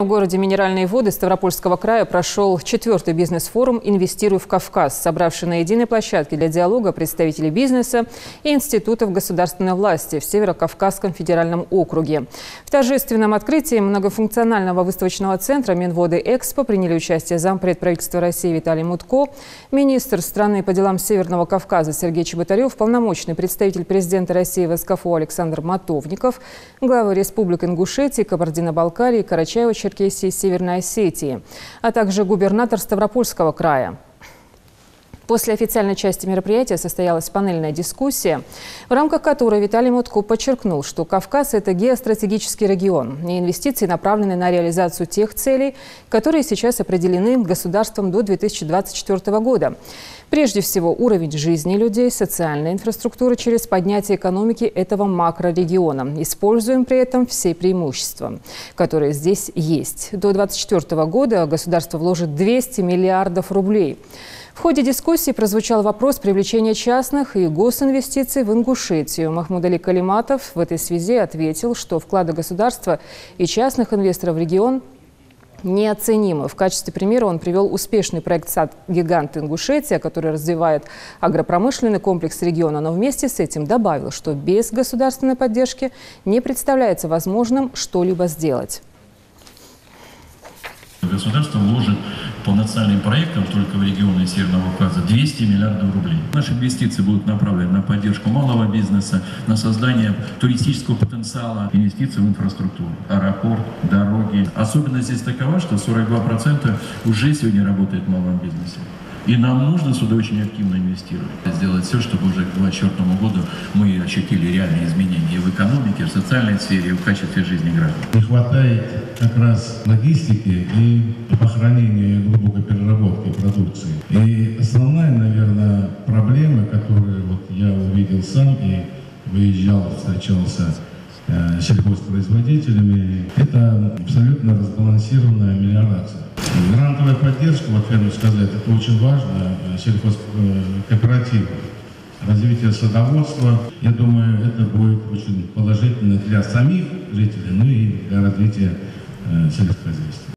В городе Минеральные воды Ставропольского края прошел 4-й бизнес-форум «Инвестируй в Кавказ», собравший на единой площадке для диалога представителей бизнеса и институтов государственной власти в Северо-Кавказском федеральном округе. В торжественном открытии многофункционального выставочного центра Минводы-Экспо приняли участие зампред правительства России Виталий Мутко, министр страны по делам Северного Кавказа Сергей Чеботарев, полномочный представитель президента России в СКФО Александр Матовников, главы республик Ингушетии, Кабардино-Балкарии, Карачаево-Черкесии и Северной Осетии, а также губернатор Ставропольского края. После официальной части мероприятия состоялась панельная дискуссия, в рамках которой Виталий Мутко подчеркнул, что Кавказ – это геостратегический регион, и инвестиции направлены на реализацию тех целей, которые сейчас определены государством до 2024 года. Прежде всего, уровень жизни людей, социальная инфраструктура через поднятие экономики этого макрорегиона. Используем при этом все преимущества, которые здесь есть. До 2024 года государство вложит 200 миллиардов рублей. В ходе дискуссии прозвучал вопрос привлечения частных и госинвестиций в Ингушетию. Махмуд-Али Калиматов в этой связи ответил, что вклады государства и частных инвесторов в регион неоценимы. В качестве примера он привел успешный проект «Сад-гигант Ингушетия», который развивает агропромышленный комплекс региона, но вместе с этим добавил, что без государственной поддержки не представляется возможным что-либо сделать. Государство вложит по национальным проектам только в регионы Северного Кавказа 200 миллиардов рублей. Наши инвестиции будут направлены на поддержку малого бизнеса, на создание туристического потенциала, инвестиции в инфраструктуру, аэропорт, дороги. Особенность здесь такова, что 42% уже сегодня работает в малом бизнесе. И нам нужно сюда очень активно инвестировать. Сделать все, чтобы уже к 2024 году мы ощутили реальные изменения и в экономике, и в социальной сфере, и в качестве жизни граждан. Не хватает как раз логистики и похоронения и глубокой переработки продукции. И основная, наверное, проблема, которую вот я увидел сам и выезжал, встречался с сельхозпроизводителями, это абсолютно разбалансированная мелиорация. Грантовая поддержка, вот я сказать, это очень важно, сельхозкооперативы, развитие садоводства. Я думаю, это будет очень положительно для самих жителей, ну и для развития сельскохозяйства.